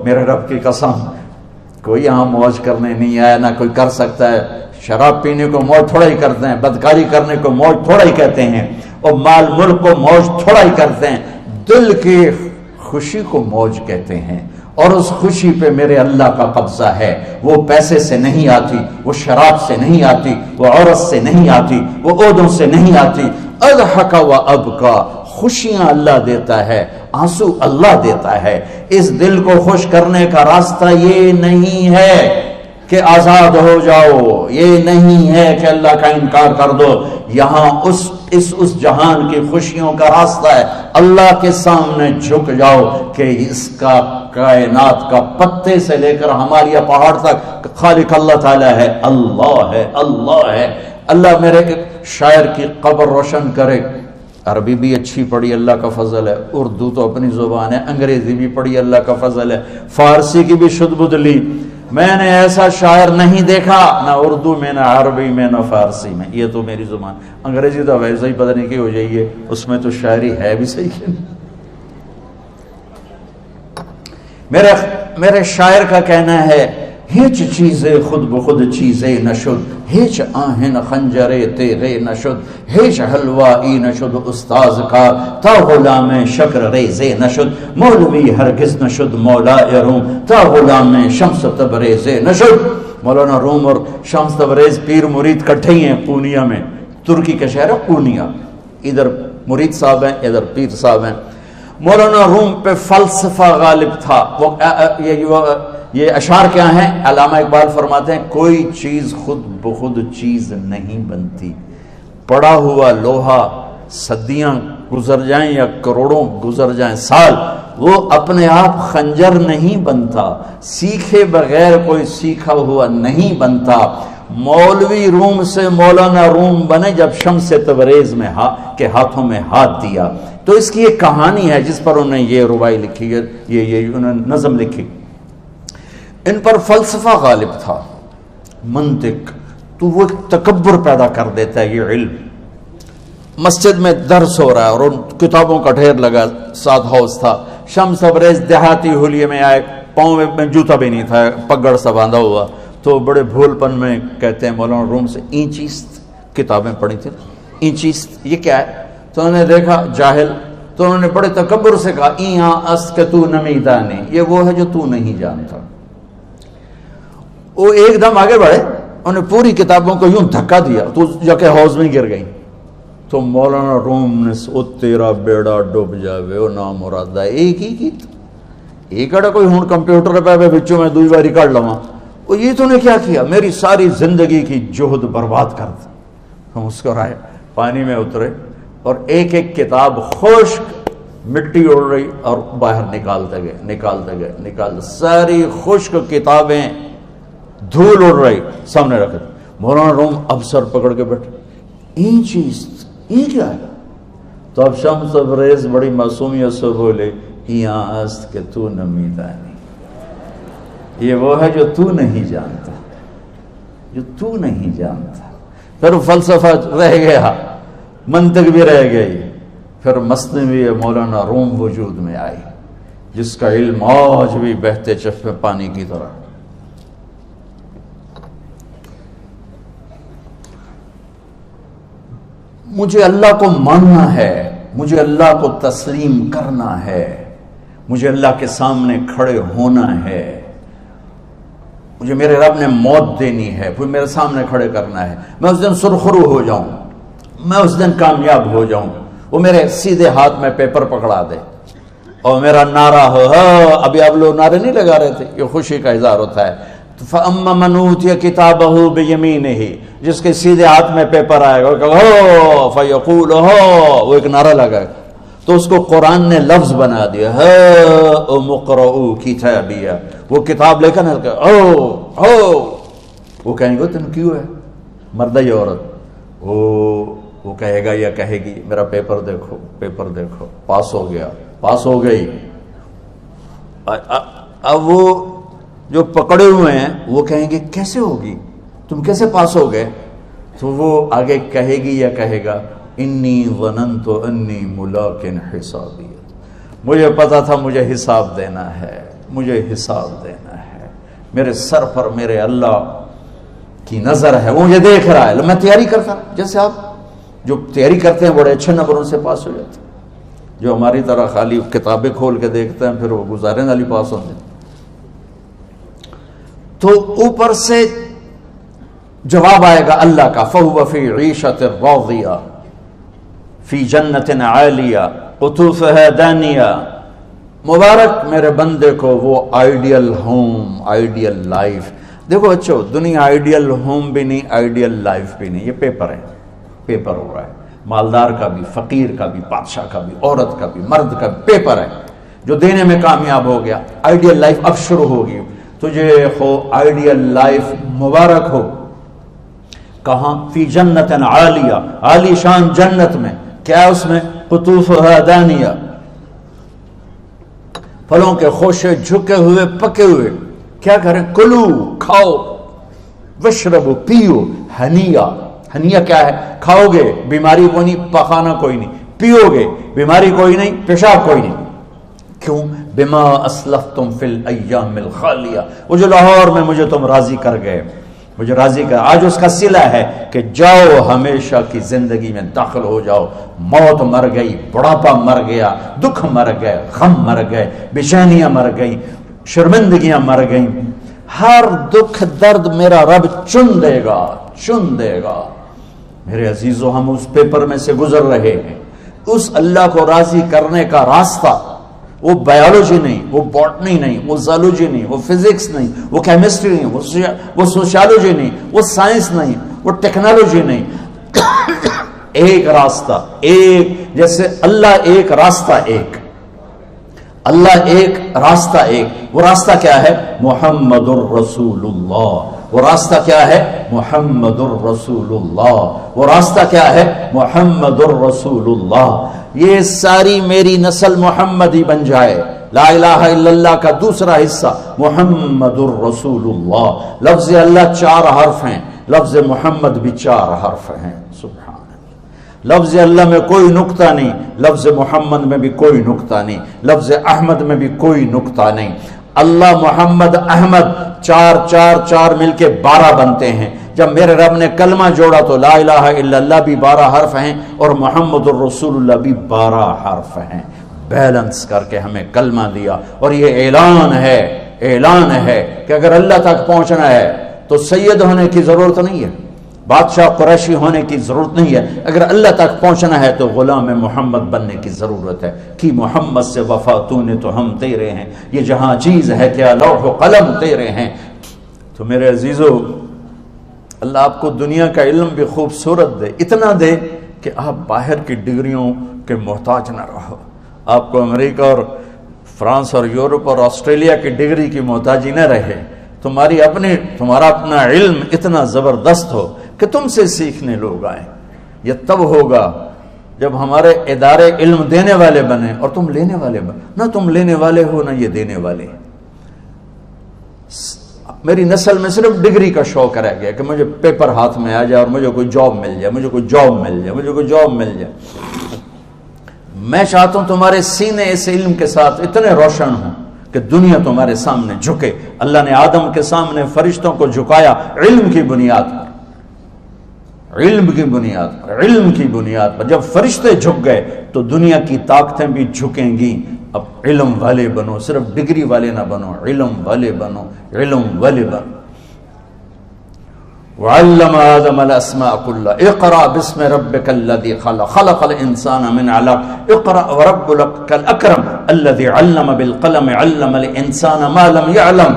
میرے رب کی قسم کوئی یہاں موج کرنے نہیں آیا، نہ کوئی کر سکتا ہے۔ شراب پینے کو موج تھوڑا ہی کرتے ہیں، بدکاری کرنے کو موج تھوڑا ہی کہتے ہیں، اور مال ملک کو موج تھوڑا ہی کرتے ہیں، دل کی خوشی کو موج کہتے ہیں۔ اور اس خوشی پہ میرے اللہ کا قبضہ ہے، وہ پیسے سے نہیں آتی، وہ شراب سے نہیں آتی، وہ عورت سے نہیں آتی، وہ عہدوں سے نہیں آتی۔ اضحک و ابکا، خوشیاں اللہ دیتا ہے، آنسو اللہ دیتا ہے۔ اس دل کو خوش کرنے کا راستہ یہ نہیں ہے کہ آزاد ہو جاؤ، یہ نہیں ہے کہ اللہ کا انکار کر دو۔ یہاں اس جہان کی خوشیوں کا راستہ ہے، اللہ کے سامنے جھک جاؤ کہ اس کا کائنات کا پتے سے لے کر ہمالیہ پہاڑ تک خالق اللہ تعالی ہے، اللہ ہے، اللہ ہے۔ اللہ میرے شاعر کی قبر روشن کرے۔ عربی بھی اچھی پڑھی، اللہ کا فضل ہے، اردو تو اپنی زبان ہے، انگریزی بھی پڑھی، اللہ کا فضل ہے، فارسی کی بھی شد بدھ لی۔ میں نے ایسا شاعر نہیں دیکھا، نہ اردو میں، نہ عربی میں، نہ فارسی میں، یہ تو میری زبان۔ انگریزی تو ویسے ہی پتہ نہیں کی ہو جائیے، اس میں تو شاعری ہے بھی صحیح ہے۔ میرے شاعر کا کہنا ہے، ہیچ چیزیں خود بخود چیزیں نشد، ہیچ آہن خنجرے تیغے نشد، ہیچ حلوائی نشد استاذ کا، تا غلام شکر ریزے نشد، مولوی ہرگز نشد مولا روم، تا غلام شمس تبریز نشد۔ مولانا روم اور شمس تبریز پیر مرید کٹھے ہی ہیں پونیا میں، ترکی کا شہر ہے پونیا، ادھر مرید صاحب ہیں، ادھر پیر صاحب ہیں۔ مولانا روم پہ فلسفہ غالب تھا۔ یہ اشعار کیا ہیں؟ علامہ اقبال فرماتے ہیں، کوئی چیز خود بخود چیز نہیں بنتی، پڑا ہوا لوہا صدیاں گزر جائیں یا کروڑوں گزر جائیں سال، وہ اپنے آپ خنجر نہیں بنتا، سیکھے بغیر کوئی سیکھا ہوا نہیں بنتا۔ مولوی روم سے مولانا روم بنے جب شمس تبریز میں کے ہاتھوں میں ہاتھ دیا۔ تو اس کی ایک کہانی ہے جس پر انہوں نے یہ ربائی لکھی ہے، یہ انہوں نے نظم لکھی۔ ان پر فلسفہ غالب تھا، منطق، تو وہ ایک تکبر پیدا کر دیتا ہے یہ علم۔ مسجد میں درس ہو رہا ہے اور ان کتابوں کا ڈھیر لگا، ساتھ ہاؤس تھا۔ شمس تبریز دیہاتی حلیے میں آئے، پاؤں میں جوتا بھی نہیں تھا، پگڑ سا باندھا ہوا، تو بڑے بھول پن میں کہتے ہیں مولانا روم سے، اینچیست کتابیں پڑھی تھی، اینچیست یہ کیا ہے؟ تو انہوں نے دیکھا جاہل، تو انہوں نے بڑے تکبر سے کہا، ایاں اس کہ تو نمیدانی، یہ وہ ہے جو تو نہیں جانتا۔ وہ ایک دم آگے بڑھے، انہوں نے پوری کتابوں کو یوں دھکا دیا تو جا کے حوض میں گر گئی۔ تو مولانا روم نے او تیرا بیڑا ڈوب جاوے او نام مرادہ، ایک ہی کی ایک اڑا کوئی ہون کمپیوٹر پہ بچوں میں دوئی باری کر لواں، وہ یہ تو نے کیا کیا، میری ساری زندگی کی جہد برباد کر دی۔ ہم اس کو رائے پانی میں اترے اور ایک ایک کتاب خشک مٹی اڑ رہی اور باہر نکالتے گئے، ساری خشک کتابیں دھول اڑ رہی سامنے رکھ دی۔ مولانا روم اب سر پکڑ کے بیٹھے، این چیز یہ کیا ہے؟ تو اب شمس تبریز بڑی معصومیت سے بولے، یہاں است کہ تو نمیدانی، یہ وہ ہے جو تو نہیں جانتا، جو تو نہیں جانتا۔ پھر فلسفہ رہ گیا، منطق بھی رہ گئی، پھر مثنوی مولانا روم وجود میں آئی، جس کا علم آج بھی بہتے چشمے پانی کی طرح۔ مجھے اللہ کو ماننا ہے، مجھے اللہ کو تسلیم کرنا ہے، مجھے اللہ کے سامنے کھڑے ہونا ہے، مجھے میرے رب نے موت دینی ہے، پھر میرے سامنے کھڑے کرنا ہے، میں اس دن سرخرو ہو جاؤں، میں اس دن کامیاب ہو جاؤں، وہ میرے سیدھے ہاتھ میں پیپر پکڑا دے اور میرا نعرہ ہو، ابھی آپ لوگ نعرے نہیں لگا رہے تھے، یہ خوشی کا اظہار ہوتا ہے۔ فَأَمَّا مَنْ أُوتِيَ كِتَابَهُ بِيَمِينِهِ، جس کے سیدھے ہاتھ میں پیپر آئے گا فَيَقُولُ وہ ایک نعرہ لگائے گا، تو اس کو قرآن نے لفظ بنا دیا، هَاؤْمُ اقْرَءُوا كِتَابِيَهْ، وہ کتاب لے کر وہ کہیں گے تم کیوں ہے، مرد یا عورت، وہ کہے گا یا کہے گی میرا پیپر دیکھو، پیپر دیکھو، پاس ہو گیا، پاس ہو گئی۔ اب وہ جو پکڑے ہوئے ہیں وہ کہیں گے کیسے ہوگی، تم کیسے پاس ہو گئے؟ تو وہ آگے کہے گی یا کہے گا، انی ظننت انی ملاق حسابی، مجھے پتا تھا مجھے حساب دینا ہے، مجھے حساب دینا ہے، میرے سر پر میرے اللہ کی نظر ہے، وہ مجھے دیکھ رہا ہے. میں تیاری کرتا، جیسے آپ جو تیاری کرتے ہیں بڑے اچھے نمبروں سے پاس ہو جاتے ہیں، جو ہماری طرح خالی کتابیں کھول کے دیکھتے ہیں پھر وہ گزارے والی پاس ہوتے ہیں. تو اوپر سے جواب آئے گا اللہ کا، فَهُوَ فِي عِيشَةٍ رَاضِيَةٍ فِي جَنَّةٍ عَالِيَةٍ قُطُوفُهَا دَانِيَةٌ. مبارک میرے بندے کو وہ آئیڈیل ہوم، آئیڈیل لائف. دیکھو اچھو، دنیا آئیڈیل ہوم بھی نہیں، آئیڈیل لائف بھی نہیں، یہ پیپر ہے، پیپر ہو رہا ہے. مالدار کا بھی، فقیر کا بھی، بادشاہ کا بھی، عورت کا بھی، مرد کا بھی پیپر ہے. جو دینے میں کامیاب ہو گیا، آئیڈیل لائف اب شروع ہوگی. تجھے ہو آئیڈیل لائف مبارک ہو. کہاں؟ فی جنت عالیہ، عالی شان جنت میں. کیا ہے اس میں؟ قطوفها دانیہ، پھلوں کے خوشے جھکے ہوئے پکے ہوئے. کیا کریں؟ کلو، کھاؤ، وشربو، پیو، ہنیا. ہنیا کیا ہے؟ کھاؤ گے بیماری کوئی نہیں، پخانہ کوئی نہیں، پیو گے بیماری کوئی نہیں، پیشاب کوئی نہیں. کیوں؟ بما اسلفتم فی الایام الخالیہ. وہ جو لاہور میں مجھے تم راضی کر گئے، مجھے راضی کر، آج اس کا صلہ ہے کہ جاؤ ہمیشہ کی زندگی میں داخل ہو جاؤ. موت مر گئی، بڑھاپا مر گیا، دکھ مر گئے، غم مر گئے، بے چینیاں مر گئیں، شرمندگیاں مر گئیں. ہر دکھ درد میرا رب چن دے گا، چن دے گا. میرے عزیزو، ہم اس پیپر میں سے گزر رہے ہیں. اس اللہ کو راضی کرنے کا راستہ وہ بایولوجی نہیں، وہ باٹنی نہیں، وہ زالوجی نہیں، وہ فزکس نہیں، وہ کیمسٹری نہیں، وہ سوشیالوجی نہیں، وہ سائنس نہیں، وہ ٹیکنالوجی نہیں. ایک راستہ، ایک، جیسے اللہ ایک، راستہ ایک. اللہ ایک، راستہ ایک. وہ راستہ کیا ہے؟ محمد الرسول اللہ. وہ راستہ کیا ہے؟ محمد الرسول اللہ. وہ راستہ کیا ہے؟ محمد الرسول اللہ. یہ ساری میری نسل محمدی بن جائے. لا الہ الا اللہ کا دوسرا حصہ محمد الرسول اللہ. لفظ اللہ 4 حرف ہیں، لفظ محمد بھی 4 حرف ہیں. سبحان اللہ. لفظ اللہ میں کوئی نقطہ نہیں، لفظ محمد میں بھی کوئی نقطہ نہیں، لفظ احمد میں بھی کوئی نقطہ نہیں. اللہ، محمد، احمد، 4 4 4 مل کے 12 بنتے ہیں. جب میرے رب نے کلمہ جوڑا تو لا الہ الا اللہ بھی 12 حرف ہیں اور محمد الرسول اللہ بھی 12 حرف ہیں. بیلنس کر کے ہمیں کلمہ دیا. اور یہ اعلان ہے، اعلان ہے کہ اگر اللہ تک پہنچنا ہے تو سید ہونے کی ضرورت نہیں ہے، بادشاہ قریشی ہونے کی ضرورت نہیں ہے. اگر اللہ تک پہنچنا ہے تو غلام محمد بننے کی ضرورت ہے. کہ محمد سے وفا تو نے تو ہم تیرے ہیں، یہ جہاں چیز ہے کیا لوح و قلم تیرے ہیں. تو میرے عزیزو، اللہ آپ کو دنیا کا علم بھی خوبصورت دے، اتنا دے کہ آپ باہر کی ڈگریوں کے محتاج نہ رہو. آپ کو امریکہ اور فرانس اور یورپ اور آسٹریلیا کی ڈگری کی محتاجی نہ رہے. تمہارا اپنا علم اتنا زبردست ہو کہ تم سے سیکھنے لوگ آئیں. یہ تب ہوگا جب ہمارے ادارے علم دینے والے بنے اور تم لینے والے بنے. نہ تم لینے والے ہو، نہ یہ دینے والے. میری نسل میں صرف ڈگری کا شوق رہ گیا کہ مجھے پیپر ہاتھ میں آ جائے اور مجھے کوئی جاب مل جائے، مجھے کوئی جاب مل جائے، مجھے کوئی جاب مل جائے. میں چاہتا ہوں تمہارے سینے اس علم کے ساتھ اتنے روشن ہوں کہ دنیا تمہارے سامنے جھکے. اللہ نے آدم کے سامنے فرشتوں کو جھکایا علم کی بنیاد پر، علم کی بنیاد پر، علم کی بنیاد پر. جب فرشتے جھک گئے تو دنیا کی طاقتیں بھی جھکیں گی. اب علم والے بنو، صرف ڈگری والے نہ بنو، علم والے بنو، علم والے بنو. وعلم آدم الاسماء كلها اقرأ باسم ربك الذي خلق خلق الانسان من علق اقرأ وربك الاكرم الذي علم بالقلم علم الانسان ما لم يعلم.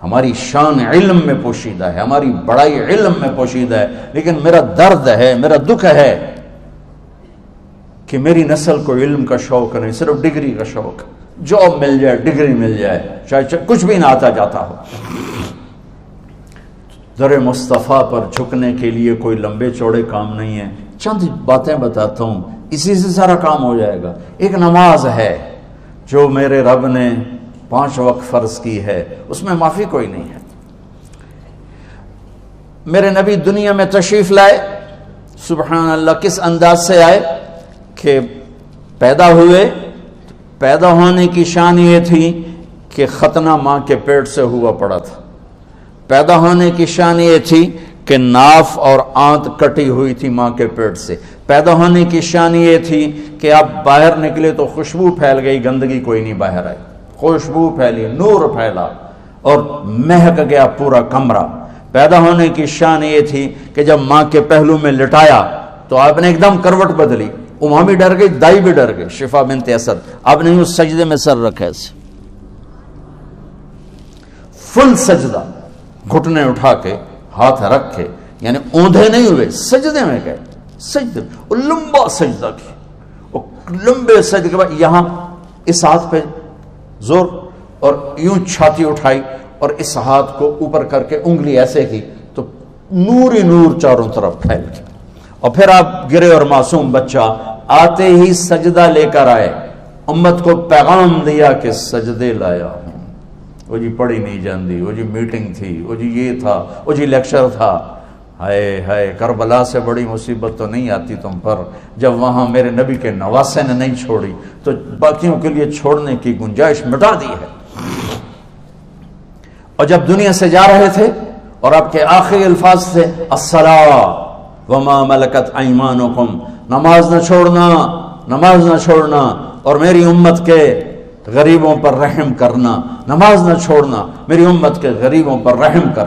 ہماری شان علم میں پوشیدہ ہے، ہماری بڑائی علم میں پوشیدہ ہے. لیکن میرا درد ہے، میرا دکھ ہے کہ میری نسل کو علم کا شوق نہیں، صرف ڈگری کا شوق. جاب مل جائے، ڈگری مل جائے، چاہے کچھ بھی نہ آتا جاتا ہو. در مصطفیٰ پر جھکنے کے لیے کوئی لمبے چوڑے کام نہیں ہے. چند باتیں بتاتا ہوں، اسی سے سارا کام ہو جائے گا. ایک نماز ہے جو میرے رب نے 5 وقت فرض کی ہے، اس میں معافی کوئی نہیں ہے. میرے نبی دنیا میں تشریف لائے، سبحان اللہ، کس انداز سے آئے کہ پیدا ہوئے. پیدا ہونے کی شان یہ تھی کہ ختنہ ماں کے پیٹ سے ہوا پڑا تھا. پیدا ہونے کی شان یہ تھی کہ ناف اور آنت کٹی ہوئی تھی ماں کے پیٹ سے. پیدا ہونے کی شان یہ تھی کہ آپ باہر نکلے تو خوشبو پھیل گئی, گندگی کوئی نہیں باہر آئی, خوشبو پھیلی, نور پھیلا اور مہک گیا پورا کمرہ. پیدا ہونے کی شان یہ تھی کہ جب ماں کے پہلو میں لٹایا تو آپ نے ایک دم کروٹ بدلی, ماں بھی ڈر گئی, دائی بھی ڈر گئی, شفا بنت اسد. آپ نے اس سجدے میں سر رکھا ایسے فل سجدہ, گھٹنے اٹھا کے ہاتھ رکھ کے, یعنی اوندھے نہیں ہوئے, سجدے میں گئے. سجدے وہ لمبا سجدہ کیا, وہ لمبے سجدے کے بعد یہاں اس ہاتھ پہ زور اور یوں چھاتی اٹھائی اور اس ہاتھ کو اوپر کر کے انگلی ایسے کی تو نور ہی نور چاروں طرف پھیل گیا. اور پھر آپ گرے اور معصوم بچہ آتے ہی سجدہ لے کر آئے, امت کو پیغام دیا کہ سجدے لایا ہوں. وہ جی پڑھی نہیں جاندی, وہ جی میٹنگ تھی, وہ جی یہ تھا, وہ جی لیکچر تھا. ہائے ہائے, کربلا سے بڑی مصیبت تو نہیں آتی تم پر جب وہاں میرے نبی کے نواسے نے نہیں چھوڑی تو باقیوں کے لیے چھوڑنے کی گنجائش مٹا دی ہے. اور جب دنیا سے جا رہے تھے اور آپ کے آخری الفاظ تھے الصلاۃ وما ملکت ایمانکم, نماز نہ چھوڑنا, نماز نہ چھوڑنا, اور میری امت کے غریبوں پر رحم کرنا, نماز نہ چھوڑنا, میری امت کے غریبوں پر رحم کر.